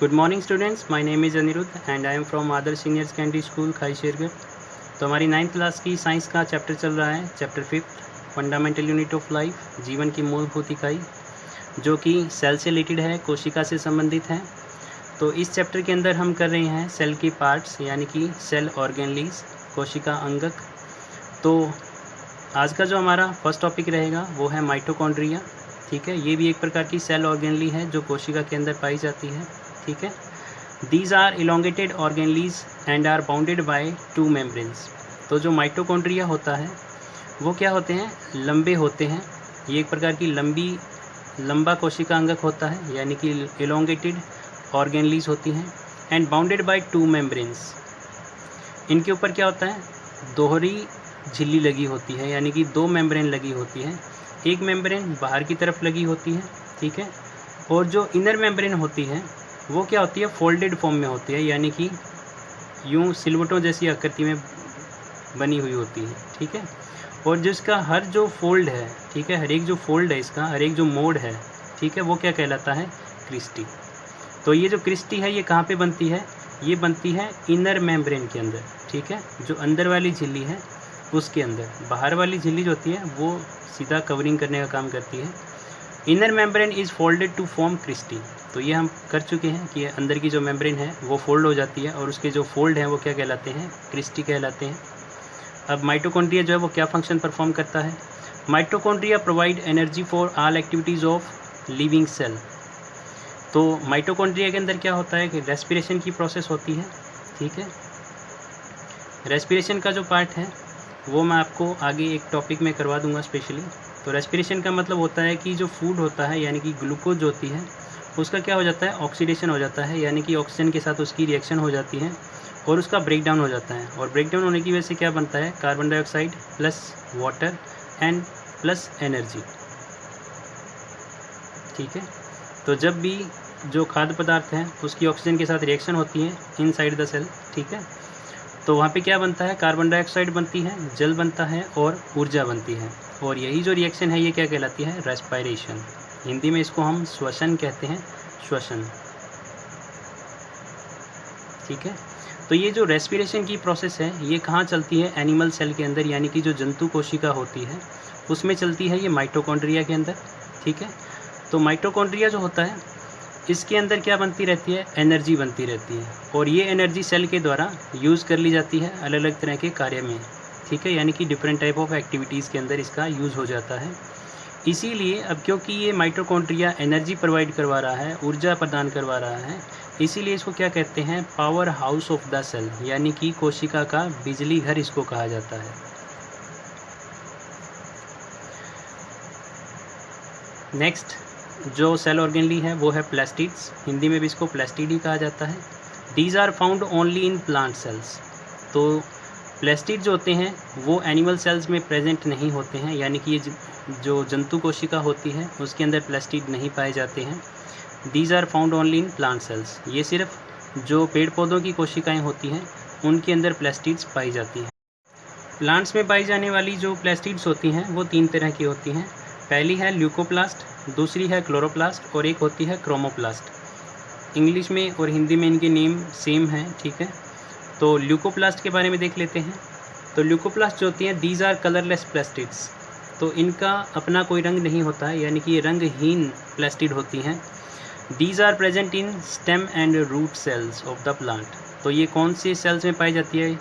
Good morning students, my name is Anirudh and I am from Adarsh senior secondary school Khai Shergarh. तो हमारी 9th class की science का chapter चल रहा है, chapter 5 fundamental unit of life, जीवन की मूलभूत इकाई, जो कि सेल से रिलेटेड है, कोशिका से संबंधित है। तो इस चैप्टर के अंदर हम कर रहे हैं सेल की पार्ट्स यानी कि सेल ऑर्गेनलीज, कोशिका अंगक। तो आज का जो हमारा फर्स्ट टॉपिक रहेगा वो है माइटोकॉन्ड्रिया। ठीक है, ये भी एक प्रकार की सेल ऑर्गेनली है जो कोशिका के अंदर पाई जाती है। ठीक है, these are elongated organelles and are bounded by 2 membranes. तो जो माइटोकॉन्ड्रिया होता है वो क्या होते हैं, लंबे होते हैं। ये एक प्रकार की लंबा कोशिका अंगक होता है यानी कि इलोंगेटेड ऑर्गेनलीज होती हैं एंड बाउंडेड बाय 2 मेम्ब्रेन्स। इनके ऊपर क्या होता है, दोहरी झिल्ली लगी होती है यानी कि 2 मेम्ब्रेन लगी होती है। एक मेम्ब्रेन बाहर की तरफ लगी होती है, ठीक है, और जो इनर मेम्ब्रेन होती है वो क्या होती है, फोल्डेड फॉर्म में होती है यानी कि यूं सिलवटों जैसी आकृति में बनी हुई होती है। ठीक है, और जिसका हर जो फोल्ड है, ठीक है, हर एक जो फोल्ड है इसका, हर एक जो मोड है, ठीक है, वो क्या कहलाता है, क्रिस्टी। तो ये जो क्रिस्टी है ये कहाँ पे बनती है, ये बनती है इनर मेम्ब्रेन के अंदर। ठीक है, जो अंदर वाली झिल्ली है उसके अंदर, बाहर वाली झिल्ली जो होती है वो सीधा कवरिंग करने का काम करती है। Inner membrane is folded to form cristae. तो ये हम कर चुके हैं कि अंदर की जो मेम्ब्रेन है वो फोल्ड हो जाती है और उसके जो फोल्ड हैं वो क्या कहलाते हैं, क्रिस्टी कहलाते हैं। अब माइटोकॉन्ड्रिया जो है वो क्या फंक्शन परफॉर्म करता है, mitochondria provide energy for all activities of living cell. तो माइटोकॉन्ड्रिया के अंदर क्या होता है कि रेस्पिरेशन की प्रोसेस होती है। ठीक है, रेस्पिरेशन का जो पार्ट है वो मैं आपको आगे एक टॉपिक में करवा दूंगा स्पेशली। तो रेस्पिरेशन का मतलब होता है कि जो फूड होता है यानी कि ग्लूकोज होती है उसका क्या हो जाता है, ऑक्सीडेशन हो जाता है यानी कि ऑक्सीजन के साथ उसकी रिएक्शन हो जाती है और उसका ब्रेकडाउन हो जाता है। और ब्रेकडाउन होने की वजह से क्या बनता है, carbon dioxide plus water and plus energy. ठीक है, तो जब भी जो खाद्य पदार्थ हैं उसकी ऑक्सीजन के साथ रिएक्शन होती है इनसाइड द सेल, ठीक है, तो वहाँ पे क्या बनता है, कार्बन डाइऑक्साइड बनती है, जल बनता है और ऊर्जा बनती है। और यही जो रिएक्शन है ये क्या कहलाती है, रेस्पिरेशन। हिंदी में इसको हम श्वसन कहते हैं, श्वसन। ठीक है, तो ये जो रेस्पिरेशन की प्रोसेस है ये कहाँ चलती है, एनिमल सेल के अंदर यानी कि जो जंतु कोशिका होती है उसमें चलती है, ये माइटोकॉन्ड्रिया के अंदर। ठीक है, तो माइटोकॉन्ड्रिया जो होता है इसके अंदर क्या बनती रहती है, एनर्जी बनती रहती है और ये एनर्जी सेल के द्वारा यूज़ कर ली जाती है अलग अलग तरह के कार्य में। ठीक है, यानी कि डिफरेंट टाइप ऑफ एक्टिविटीज़ के अंदर इसका यूज़ हो जाता है। इसीलिए अब क्योंकि ये माइटोकॉन्ड्रिया एनर्जी प्रोवाइड करवा रहा है, ऊर्जा प्रदान करवा रहा है, इसीलिए इसको क्या कहते हैं, powerhouse of the cell यानी कि कोशिका का बिजली घर इसको कहा जाता है। नेक्स्ट जो सेल ऑर्गेनली है वो है प्लास्टिड्स, हिंदी में भी इसको प्लास्टिड ही कहा जाता है। These are found only in plant cells. तो प्लास्टिड जो होते हैं वो एनिमल सेल्स में प्रेजेंट नहीं होते हैं यानी कि ये जो जंतु कोशिका होती है उसके अंदर प्लास्टिड नहीं पाए जाते हैं। These are found only in plant cells, ये सिर्फ जो पेड़ पौधों की कोशिकाएं होती हैं उनके अंदर प्लास्टिड्स पाई जाती हैं। प्लांट्स में पाई जाने वाली जो प्लास्टिड्स होती हैं वो 3 तरह की होती हैं। पहली है ल्यूकोप्लास्ट, दूसरी है क्लोरोप्लास्ट और एक होती है क्रोमोप्लास्ट। इंग्लिश में और हिंदी में इनके नेम सेम हैं। ठीक है, तो ल्यूकोप्लास्ट के बारे में देख लेते हैं। तो ल्यूकोप्लास्ट जो होती हैं, दीज आर कलरलेस प्लास्टिड्स। तो इनका अपना कोई रंग नहीं होता है यानी कि ये रंगहीन प्लास्टिड होती हैं। These are present in stem and root cells of the plant. तो ये कौन से सेल्स में पाई जाती है,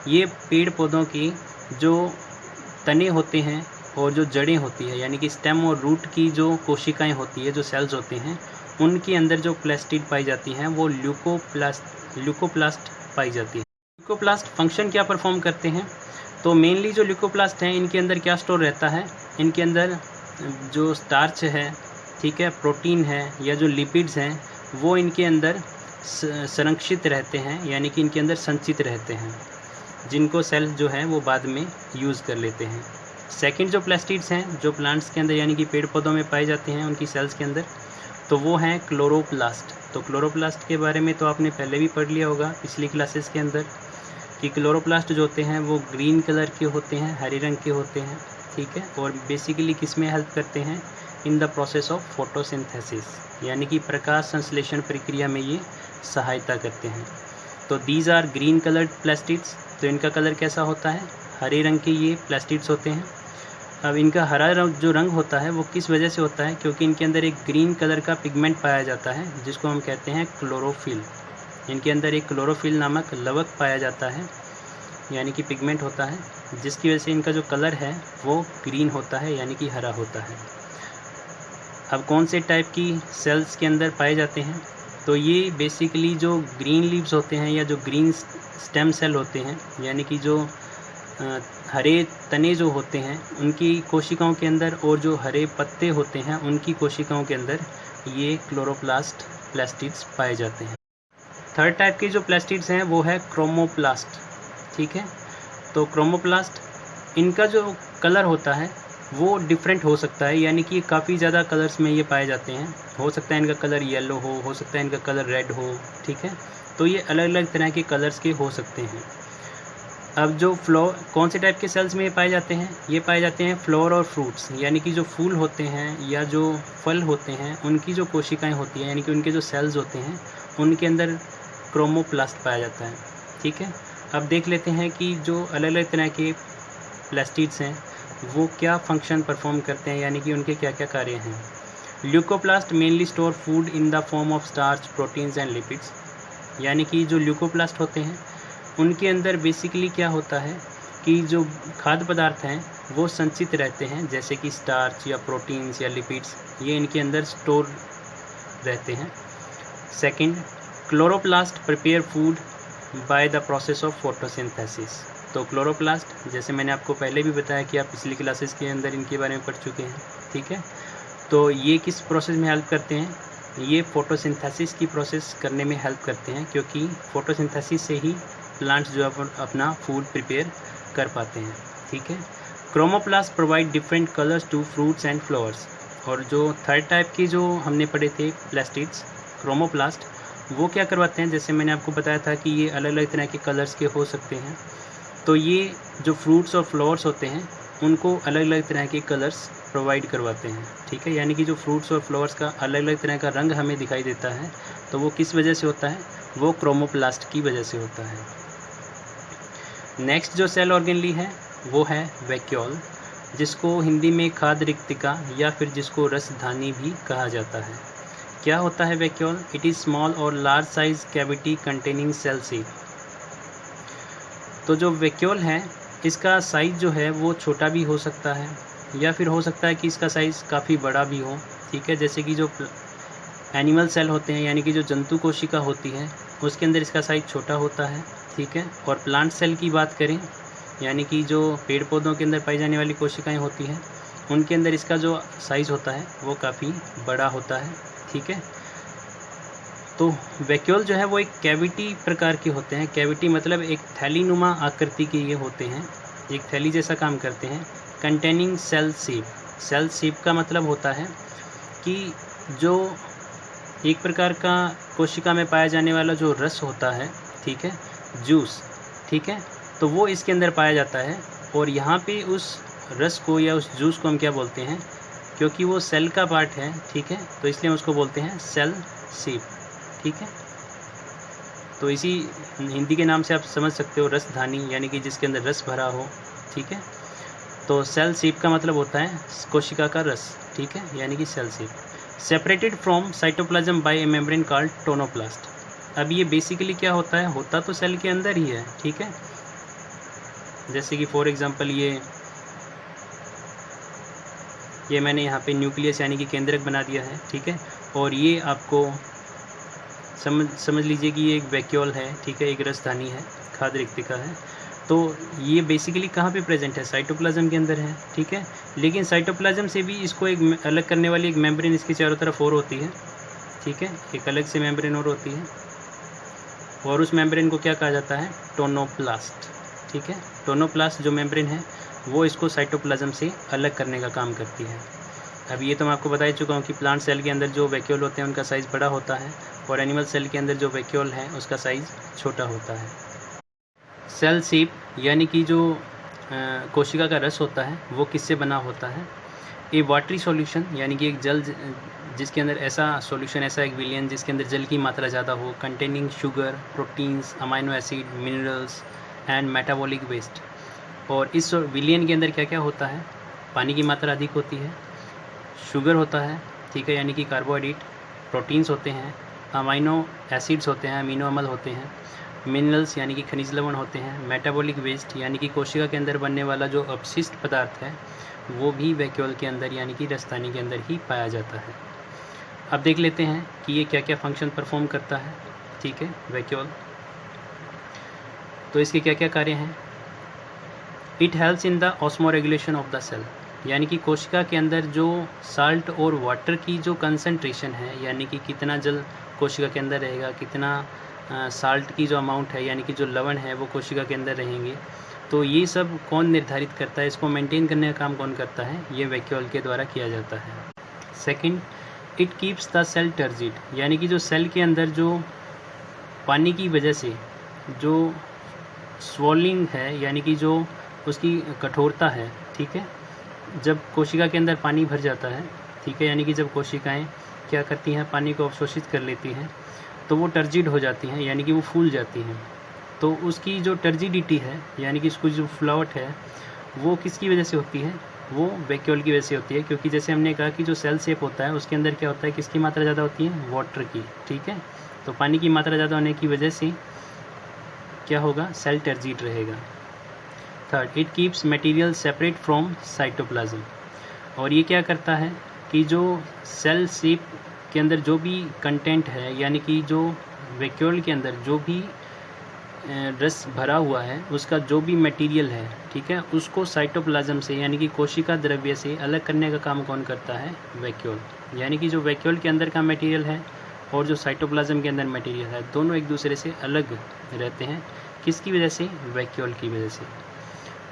ये पेड़ पौधों की जो तने होते हैं और जो जड़ें होती है यानी कि स्टेम और रूट की जो कोशिकाएं होती है, जो सेल्स होते हैं, उनके अंदर जो प्लास्टिड पाई जाती हैं वो ल्यूकोप्लास्ट पाई जाती है। ल्यूकोप्लास्ट फंक्शन क्या परफॉर्म करते हैं, तो मेनली जो ल्यूकोप्लास्ट हैं इनके अंदर क्या स्टोर रहता है, इनके अंदर जो स्टार्च है, ठीक है, प्रोटीन है या जो लिपिड्स हैं वो इनके अंदर संरक्षित रहते हैं यानी कि इनके अंदर संचित रहते हैं, जिनको सेल जो है वो बाद में यूज़ कर लेते हैं। सेकंड जो प्लास्टिड्स हैं जो प्लांट्स के अंदर यानी कि पेड़ पौधों में पाए जाते हैं उनकी सेल्स के अंदर, तो वो हैं क्लोरोप्लास्ट। तो क्लोरोप्लास्ट के बारे में तो आपने पहले भी पढ़ लिया होगा पिछली क्लासेस के अंदर कि क्लोरोप्लास्ट जो होते हैं वो ग्रीन कलर के होते हैं, हरे रंग के होते हैं। ठीक है, और बेसिकली किस में हेल्प करते हैं, in the process of photosynthesis, यानी कि प्रकाश संश्लेषण प्रक्रिया में ये सहायता करते हैं। तो these are green coloured plastids, तो इनका कलर कैसा होता है, हरे रंग के ये प्लास्टिड्स होते हैं। अब इनका हरा जो रंग होता है वो किस वजह से होता है, क्योंकि इनके अंदर एक ग्रीन कलर का पिगमेंट पाया जाता है जिसको हम कहते हैं क्लोरोफिल। इनके अंदर एक क्लोरोफिल नामक लवक पाया जाता है, यानी कि पिगमेंट होता है, जिसकी वजह से इनका जो कलर है वो ग्रीन होता है, यानी कि हरा होता है। अब कौन से टाइप की सेल्स के अंदर पाए जाते हैं, तो ये बेसिकली जो ग्रीन लीव्स होते हैं या जो ग्रीन स्टेम सेल होते हैं, यानी कि जो हरे तने जो होते हैं उनकी कोशिकाओं के अंदर, और जो हरे पत्ते होते हैं उनकी कोशिकाओं के अंदर ये क्लोरोप्लास्ट प्लास्टिड्स पाए जाते हैं। थर्ड टाइप के जो प्लास्टिड्स हैं वो है क्रोमोप्लास्ट, ठीक है। तो क्रोमोप्लास्ट, इनका जो कलर होता है वो डिफरेंट हो सकता है, यानी कि काफ़ी ज़्यादा कलर्स में ये पाए जाते हैं। हो सकता है इनका कलर येलो हो सकता है इनका कलर रेड हो, ठीक है। तो ये अलग अलग तरह के कलर्स के हो सकते हैं। अब जो कौन से टाइप के सेल्स में ये पाए जाते हैं, ये पाए जाते हैं फ्लावर और फ्रूट्स, यानी कि जो फूल होते हैं या जो फल होते हैं उनकी जो कोशिकाएं होती हैं, यानी कि उनके जो सेल्स होते हैं उनके अंदर क्रोमोप्लास्ट पाया जाता है, ठीक है। अब देख लेते हैं कि जो अलग अलग तरह के प्लास्टिड्स हैं वो क्या फंक्शन परफॉर्म करते हैं, यानी कि उनके क्या क्या कार्य हैं। Leucoplast mainly store food in the form of starch, proteins and lipids, यानी कि जो ल्यूकोप्लास्ट होते हैं उनके अंदर बेसिकली क्या होता है कि जो खाद्य पदार्थ हैं वो संचित रहते हैं, जैसे कि स्टार्च या प्रोटीन्स या लिपिड्स, ये इनके अंदर स्टोर रहते हैं। Second, chloroplast prepare food by the process of photosynthesis. तो क्लोरोप्लास्ट, जैसे मैंने आपको पहले भी बताया कि आप पिछली क्लासेस के अंदर इनके बारे में पढ़ चुके हैं, ठीक है। तो ये किस प्रोसेस में हेल्प करते हैं, ये फोटोसिंथेसिस की प्रोसेस करने में हेल्प करते हैं, क्योंकि फोटोसिंथेसिस से ही प्लांट्स जो अपना फूड प्रिपेयर कर पाते हैं, ठीक है। Chromoplast provide different colours to fruits and flowers. और जो थर्ड टाइप की जो हमने पढ़े थे प्लास्टिड्स, क्रोमोप्लास्ट, वो क्या करवाते हैं, जैसे मैंने आपको बताया था कि ये अलग अलग तरह के कलर्स के हो सकते हैं। तो ये जो फ्रूट्स और फ्लावर्स होते हैं उनको अलग अलग तरह के कलर्स प्रोवाइड करवाते हैं, ठीक है। यानी कि जो फ्रूट्स और फ्लावर्स का अलग अलग तरह का रंग हमें दिखाई देता है तो वो किस वजह से होता है, वो क्रोमोप्लास्ट की वजह से होता है। नेक्स्ट जो सेल ऑर्गेनली है वो है वैक्यूल, जिसको हिंदी में खाद्य रिक्तिका या फिर जिसको रसधानी भी कहा जाता है। क्या होता है वैक्यूल? इट इज़ स्मॉल और large size cavity containing cell seed. तो जो वैक्यूल है इसका साइज़ जो है वो छोटा भी हो सकता है या फिर हो सकता है कि इसका साइज़ काफ़ी बड़ा भी हो, ठीक है। जैसे कि जो एनिमल सेल होते हैं, यानी कि जो जंतु कोशिका होती है उसके अंदर इसका साइज़ छोटा होता है, ठीक है। और प्लांट सेल की बात करें, यानी कि जो पेड़ पौधों के अंदर पाई जाने वाली कोशिकाएं होती हैं उनके अंदर इसका जो साइज़ होता है वो काफ़ी बड़ा होता है, ठीक है। तो वैक्यूल जो है वो एक कैविटी प्रकार के होते हैं। कैविटी मतलब एक थैलीनुमा आकृति के ये होते हैं, एक थैली जैसा काम करते हैं। कंटेनिंग सेल सीप। सेल सीप का मतलब होता है कि जो एक प्रकार का कोशिका में पाया जाने वाला जो रस होता है, ठीक है, जूस, ठीक है, तो वो इसके अंदर पाया जाता है। और यहाँ पे उस रस को या उस जूस को हम क्या बोलते हैं, क्योंकि वो सेल का पार्ट है, ठीक है, तो इसलिए हम उसको बोलते हैं सेल सीप, ठीक है। तो इसी हिंदी के नाम से आप समझ सकते हो रसधानी, यानी कि जिसके अंदर रस भरा हो, ठीक है। तो सेल सीप का मतलब होता है कोशिका का रस, ठीक है, यानी कि cell sap. Separated from cytoplasm by a membrane called tonoplast. अब ये बेसिकली क्या होता है, होता तो सेल के अंदर ही है, ठीक है। जैसे कि फॉर एग्जांपल ये मैंने यहाँ पे न्यूक्लियस यानी कि केंद्रक बना दिया है, ठीक है। और ये आपको समझ लीजिए कि ये एक वैक्यूल है, ठीक है, एक रसधानी है, खाद्य रिक्तिका है। तो ये बेसिकली कहाँ पे प्रेजेंट है, साइटोप्लाज्म के अंदर है, ठीक है। लेकिन साइटोप्लाज्म से भी इसको एक अलग करने वाली एक मेम्ब्रेन इसके चारों तरफ और होती है, ठीक है, एक अलग से मेम्ब्रेन और होती है। और उस मेम्ब्रेन को क्या कहा जाता है, टोनोप्लास्ट, ठीक है। टोनोप्लास्ट जो मेम्ब्रेन है वो इसको साइटोप्लाज्म से अलग करने का काम करती है। अब ये तो मैं आपको बता ही चुका हूँ कि प्लांट सेल के अंदर जो वैक्यूल होते हैं उनका साइज़ बड़ा होता है और एनिमल सेल के अंदर जो वैक्यूल है उसका साइज़ छोटा होता है। सेल सीप यानी कि जो कोशिका का रस होता है वो किससे बना होता है, ए वाटरी सॉल्यूशन यानी कि एक जल जिसके अंदर ऐसा सॉल्यूशन, ऐसा एक विलियन जिसके अंदर जल की मात्रा ज़्यादा हो, containing sugar, proteins, amino acid, minerals and metabolic waste. और इस विलियन के अंदर क्या क्या होता है? पानी की मात्रा अधिक होती है, शुगर होता है, ठीक है, यानी कि कार्बोहाइड्रेट, प्रोटीन्स होते हैं, अमाइनो एसिड्स होते हैं, अमीनो अम्ल होते हैं, मिनरल्स यानी कि खनिज लवण होते हैं, मेटाबॉलिक वेस्ट यानी कि कोशिका के अंदर बनने वाला जो अपशिष्ट पदार्थ है वो भी वैक्यूल के अंदर यानी कि रसदानी के अंदर ही पाया जाता है। अब देख लेते हैं कि ये क्या क्या फंक्शन परफॉर्म करता है, ठीक है, वैक्यूल। तो इसके क्या क्या कार्य हैं? It helps in the osmoregulation of the cell, यानी कि कोशिका के अंदर जो साल्ट और वाटर की जो कंसंट्रेशन है, यानी कि कितना जल कोशिका के अंदर रहेगा, कितना साल्ट की जो अमाउंट है यानी कि जो लवण है वो कोशिका के अंदर रहेंगे, तो ये सब कौन निर्धारित करता है? इसको मेंटेन करने का काम कौन करता है? ये वैक्यूल के द्वारा किया जाता है। Second, it keeps the cell turgid, यानी कि जो सेल के अंदर जो पानी की वजह से जो स्वॉलिंग है यानी कि जो उसकी कठोरता है, ठीक है, जब कोशिका के अंदर पानी भर जाता है, ठीक है, यानी कि जब कोशिकाएं क्या करती हैं, पानी को अवशोषित कर लेती हैं, तो वो टर्जिड हो जाती हैं, यानी कि वो फूल जाती हैं। तो उसकी जो टर्जिडिटी है यानी कि उसकी जो फ्लावट है वो किसकी वजह से होती है? वो वैक्यूल की वजह से होती है, क्योंकि जैसे हमने कहा कि जो सेल शेप होता है उसके अंदर क्या होता है, किसकी मात्रा ज़्यादा होती है? वाटर की, ठीक है। तो पानी की मात्रा ज़्यादा होने की वजह से क्या होगा? सेल टर्जिड रहेगा। Third, it keeps material separate from cytoplasm, और ये क्या करता है कि जो सेल शेप के अंदर जो भी कंटेंट है यानी कि जो वैक्यूल के अंदर जो भी रस भरा हुआ है उसका जो भी मटेरियल है, ठीक है, उसको साइटोप्लाज्म से यानी कि कोशिका द्रव्य से अलग करने का काम कौन करता है? वैक्यूल। यानी कि जो वैक्यूल के अंदर का मटेरियल है और जो साइटोप्लाज्म के अंदर मटेरियल है दोनों एक दूसरे से अलग रहते हैं, किसकी वजह से? वैक्यूल की वजह से।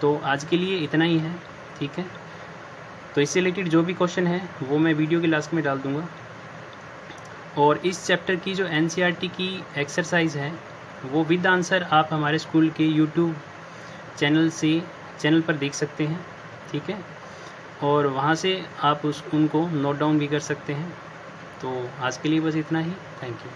तो आज के लिए इतना ही है, ठीक है। तो इससे रिलेटेड जो भी क्वेश्चन है वो मैं वीडियो के लास्ट में डाल दूँगा, और इस चैप्टर की जो NCERT की एक्सरसाइज है वो विद आंसर आप हमारे स्कूल के YouTube चैनल पर देख सकते हैं, ठीक है, और वहाँ से आप उनको नोट डाउन भी कर सकते हैं। तो आज के लिए बस इतना ही। Thank you.